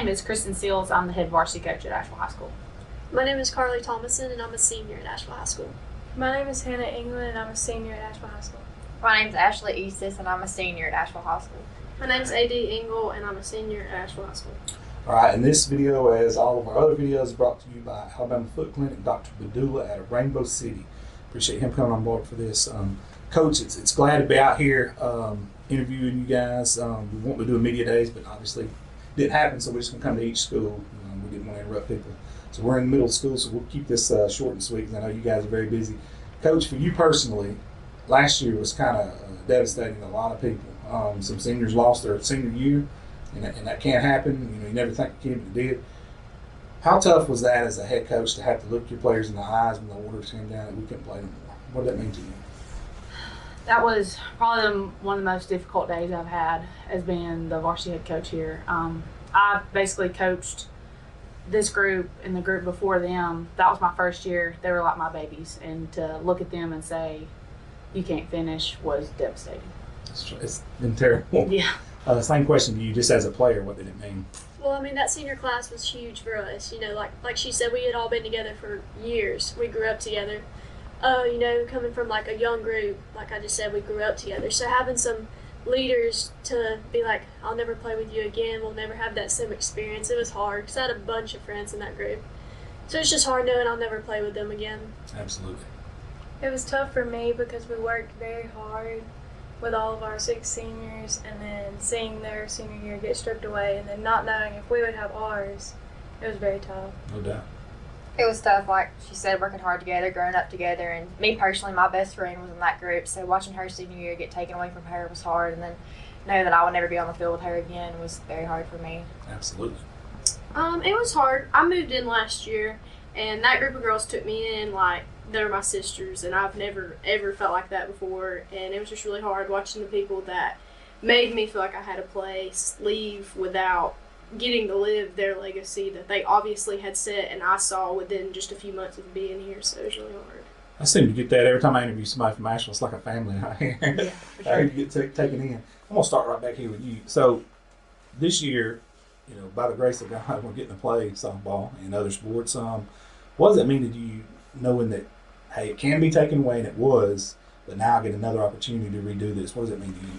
name is Kristen Seals. I'm the head varsity coach at Ashville High School. My name is Carly Thomason, and I'm a senior at Ashville High School. My name is Hannah England, and I'm a senior at Ashville High School. My name is Ashley Eastis, and I'm a senior at Ashville High School. My name is A.D. Engel, and I'm a senior at Ashville High School. All right, and this video, as all of our other videos, is brought to you by Alabama Foot Clinic, Dr. Padula out of Rainbow City. Appreciate him coming on board for this. Coach, it's glad to be out here interviewing you guys. We wanted to do a media days, but obviously didn't happen, so we're just going to come to each school. We didn't want to interrupt people. So we're in the middle of school, so we'll keep this short and sweet, because I know you guys are very busy. Coach, for you personally, last year was kind of devastating to a lot of people. Some seniors lost their senior year, and that can't happen. You never think a kid did. How tough was that as a head coach to have to look your players in the eyes when the orders came down that we couldn't play anymore? What did that mean to you? That was probably one of the most difficult days I've had as being the varsity head coach here. I basically coached this group and the group before them. That was my first year. They were like my babies, and to look at them and say, you can't finish, was devastating. It's been terrible. Yeah. Same question to you, just as a player, what did it mean? Well, I mean, that senior class was huge for us. Like she said, we had all been together for years. We grew up together. Coming from like a young group, like I just said, we grew up together. So having some leaders to be like, I'll never play with you again, we'll never have that same experience, it was hard because I had a bunch of friends in that group. So it's just hard knowing I'll never play with them again. Absolutely. It was tough for me because we worked very hard with all of our 6 seniors, and then seeing their senior year get stripped away and then not knowing if we would have ours, it was very tough. No doubt. It was tough, like she said, working hard together, growing up together, and me personally, my best friend was in that group, so watching her senior year get taken away from her was hard, and then knowing that I would never be on the field with her again was very hard for me. Absolutely. It was hard. I moved in last year, and that group of girls took me in like they're my sisters, and I've never ever felt like that before, and it was just really hard watching the people that made me feel like I had a place leave without getting to live their legacy that they obviously had set and I saw within just a few months of being here, so it was really hard. I seem to get that every time I interview somebody from Asheville. It's like a family out here. Yeah, for sure. You get taken in. I'm going to start right back here with you. So this year, by the grace of God, we're getting to play softball and other sports. What does that mean to you, knowing that, hey, it can be taken away, and it was, but now I get another opportunity to redo this? What does it mean to you?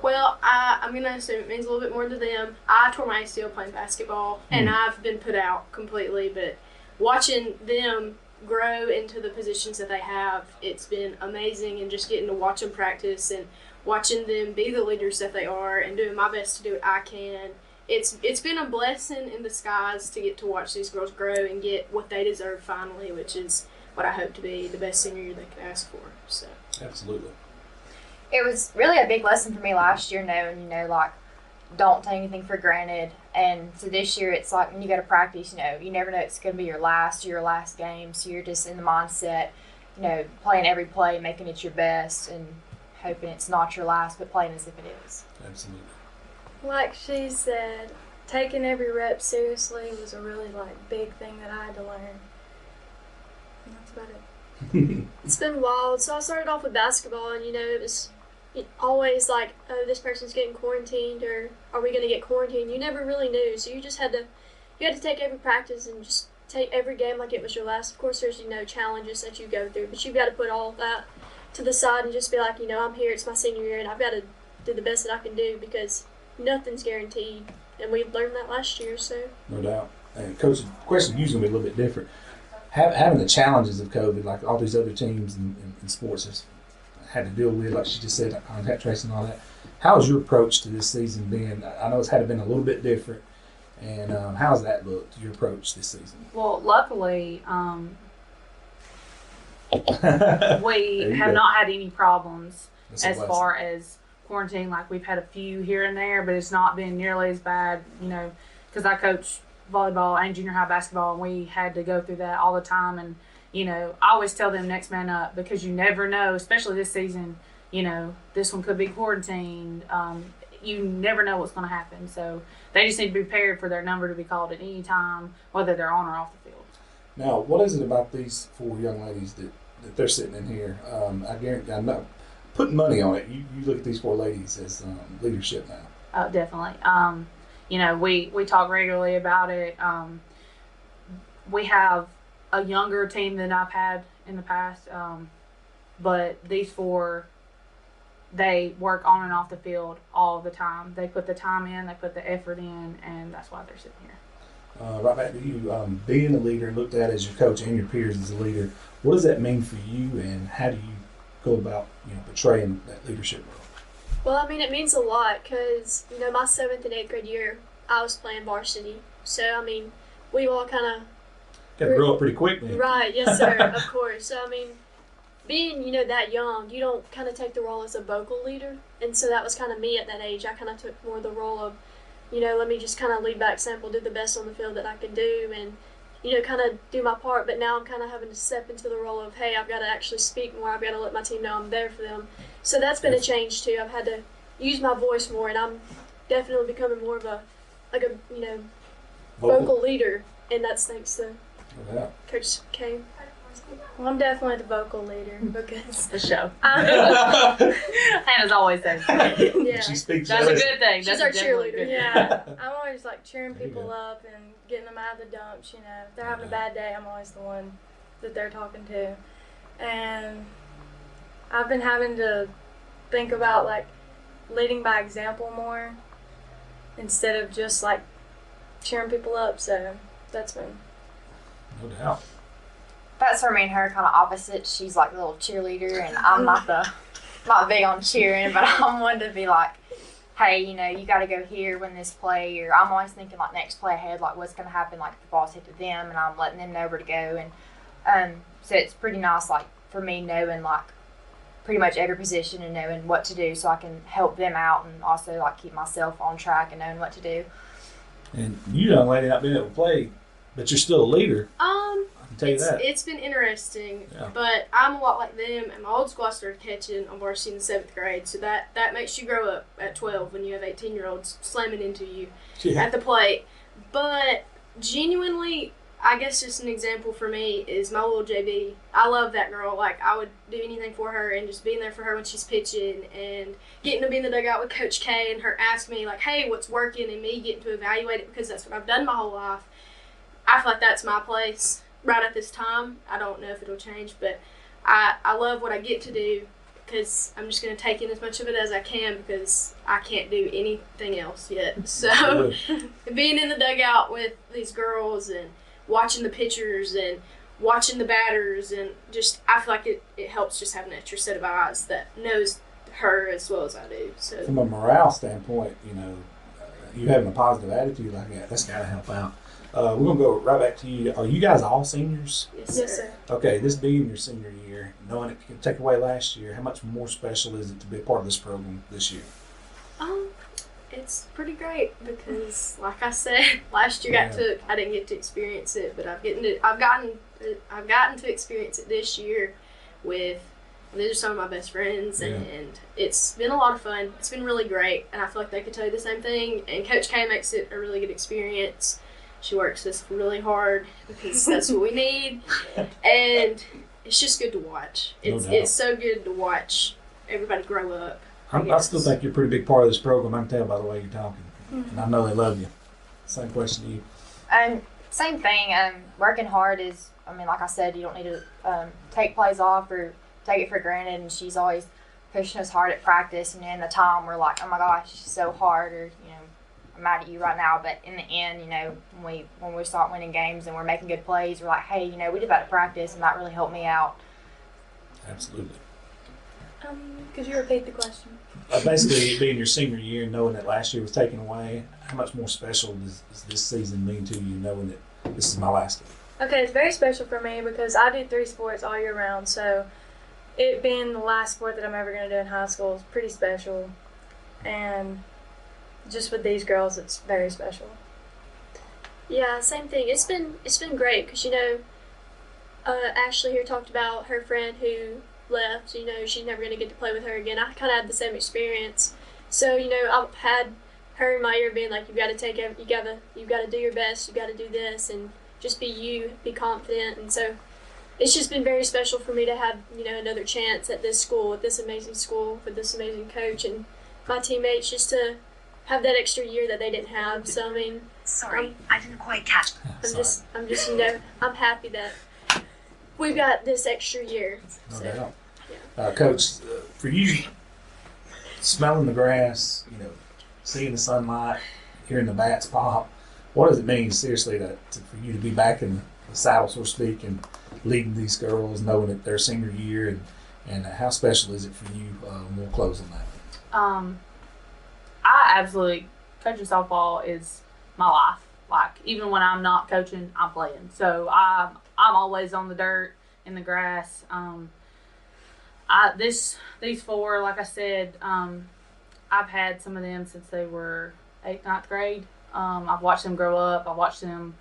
Well, I'm going to assume it means a little bit more to them. I tore my ACL playing basketball, and I've been put out completely, but watching them grow into the positions that they have, it's been amazing, and just getting to watch them practice and watching them be the leaders that they are and doing my best to do what I can. It's been a blessing in disguise to get to watch these girls grow and get what they deserve finally, which is what I hope to be the best senior year they could ask for. So Absolutely. It was really a big lesson for me last year, knowing, like, don't take anything for granted. And so this year, it's like when you go to practice, you never know it's going to be your last game. So you're just in the mindset, playing every play, making it your best, and hoping it's not your last, but playing as if it is. Absolutely. Like she said, taking every rep seriously was a really big thing that I had to learn. And that's about it. it's been wild. So I started off with basketball, and it was always like, oh, this person's getting quarantined, or are we going to get quarantined? You never really knew, so you had to take every practice and just take every game like it was your last. Of course, there's challenges that you go through, but you've got to put all of that to the side and just be like, I'm here, it's my senior year, and I've got to do the best that I can do, because nothing's guaranteed, and we learned that last year. So no doubt. And Coach, the question is going to be a little bit different. Having the challenges of COVID, like all these other teams in sports have had to deal with, like she just said, contact tracing and all that. How has your approach to this season been? I know it's had to been a little bit different, and how's that looked, your approach this season? Well, luckily, we have not had any problems as far as quarantine. Like, we've had a few here and there, but it's not been nearly as bad, because I coach volleyball and junior high basketball, and we had to go through that all the time. And I always tell them next man up, because you never know, especially this season, this one could be quarantined. You never know what's going to happen. So they just need to be prepared for their number to be called at any time, whether they're on or off the field. Now, what is it about these 4 young ladies that they're sitting in here? I guarantee, I'm not putting money on it. You look at these 4 ladies as leadership now. Oh, definitely. you know, we talk regularly about it. We have a younger team than I've had in the past, but these 4, they work on and off the field all the time. They put the time in, they put the effort in, and that's why they're sitting here. Right back to you, being a leader, looked at as your coach and your peers as a leader, what does that mean for you, and how do you go about, portraying that leadership role? Well, I mean, it means a lot because, my 7th and 8th grade year, I was playing varsity. So, I mean, we all kind of... Got to grow up pretty quick, man. Right, yes, sir, of course. So, I mean, being, that young, you don't kind of take the role as a vocal leader. And so that was kind of me at that age. I kind of took more the role of, let me just kind of lead by example, do the best on the field that I can do, and, kind of do my part. But now I'm kind of having to step into the role of, hey, I've got to actually speak more. I've got to let my team know I'm there for them. So that's been a change, too. I've had to use my voice more, and I'm definitely becoming more of a vocal leader. And that's thanks to Coach K. Well, I'm definitely the vocal leader because The show. Hannah's always says that. yeah, She speaks. That's a good thing. She's That's our definitely a cheerleader. good thing. yeah, I'm always like cheering There you people go. up and getting them out of the dumps. If they're having a bad day, I'm always the one that they're talking to, and I've been having to think about like leading by example more instead of just like cheering people up. So that's been. No doubt. That's where me and her kind of opposite. She's like the little cheerleader, and I'm not big on cheering, but I'm one to be like, hey, you got to go here, win this play, or I'm always thinking like next play ahead, like what's going to happen, like the ball's hit to them, and I'm letting them know where to go, and so it's pretty nice, like for me knowing like pretty much every position and knowing what to do, so I can help them out and also like keep myself on track and knowing what to do. And you young lady not being able to play, but you're still a leader. I can tell you that. It's been interesting, Yeah. but I'm a lot like them, and my old school I started catching on varsity in the 7th grade, so that makes you grow up at 12 when you have 18-year-olds slamming into you at the plate. But genuinely, I guess just an example for me is my little JB. I love that girl. Like, I would do anything for her, and just being there for her when she's pitching, and getting to be in the dugout with Coach K and her ask me, like, hey, what's working, and me getting to evaluate it because that's what I've done my whole life. I feel like that's my place right at this time. I don't know if it'll change, but I love what I get to do because I'm just going to take in as much of it as I can because I can't do anything else yet. So being in the dugout with these girls and watching the pitchers and watching the batters, and just I feel like it helps just have an extra set of eyes that knows her as well as I do. So From a morale standpoint, you having a positive attitude like that, that's got to help out. We're going to go right back to you. Are you guys all seniors? yes, sir. Okay, this being your senior year, knowing it can take away last year, how much more special is it to be a part of this program this year? It's pretty great because, like I said, last year I didn't get to experience it, but I've gotten to experience it this year with. These are some of my best friends, and it's been a lot of fun. It's been really great, and I feel like they could tell you the same thing. And Coach K makes it a really good experience. She works us really hard because that's what we need, and it's just good to watch. It's so good to watch everybody grow up. I still think you're a pretty big part of this program. I can tell by the way you're talking, and I know they love you. Same question to you. Same thing. Working hard is, like I said, you don't need to take plays off or take it for granted. And she's always pushing us hard at practice. And in the time, we're like, oh my gosh, it's so hard, or I'm mad at you right now. But in the end, when we start winning games and we're making good plays, we're like, hey, we did that at practice, and that really helped me out. Absolutely. Could you repeat the question? Basically, being your senior year and knowing that last year was taken away, how much more special does this season mean to you, knowing that this is my last one? Okay, it's very special for me because I do 3 sports all year round, so it being the last sport that I'm ever going to do in high school is pretty special. And just with these girls, it's very special. Yeah, same thing. It's been great because Ashley here talked about her friend who left. She's never going to get to play with her again. I kind of had the same experience. So I've had her in my ear being like, you got to do your best. You got to do this and just be you, be confident. And so it's just been very special for me to have another chance at this school, at this amazing school with this amazing coach and my teammates, just to have that extra year that they didn't have. So I mean, Sorry, I didn't quite catch. I'm just I'm happy that we've got this extra year. No So, doubt. Coach, for you, smelling the grass, seeing the sunlight, hearing the bats pop, what does it mean, seriously, for you to be back in the saddle, so to speak, and leading these girls, knowing that their senior year, and how special is it for you? We'll close on that. I absolutely, coaching softball is my life. Like, even when I'm not coaching, I'm playing. So I'm always on the dirt, in the grass. These four, like I said, I've had some of them since they were 8th, 9th grade. I've watched them grow up. I've watched them,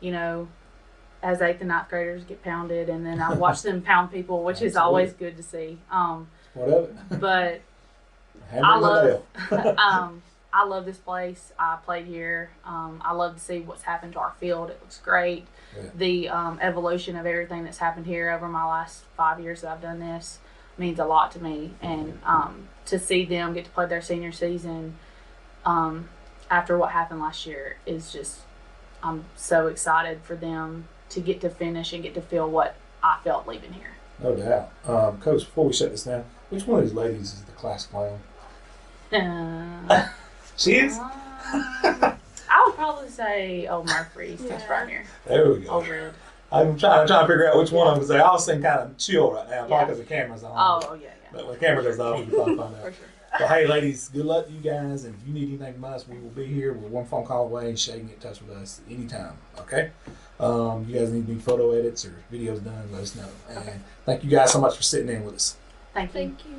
as 8th and 9th graders get pounded, and then I've watched them pound people, which is always good to see. Whatever. But I love this place. I played here. I love to see what's happened to our field. It looks great. Yeah. The evolution of everything that's happened here over my last 5 years that I've done this means a lot to me. And to see them get to play their senior season after what happened last year is just, I'm so excited for them to get to finish and get to feel what I felt leaving here. No doubt. Coach, before we shut this down, which one of these ladies is the class clown? She is? I would probably say Old Murphy since right here. There we go. Old Red. I'm trying to figure out which one of them, because they all seem kind of chill right now, probably because the camera's on. Oh, yeah. But when the camera goes off, we can probably find out. For sure. Well, hey, ladies, good luck to you guys. And if you need anything from us, we will be here. We're one phone call away. Shay can get in touch with us anytime, okay? You guys need photo edits or videos done, let us know. And thank you guys so much for sitting in with us. Thank you. thank you.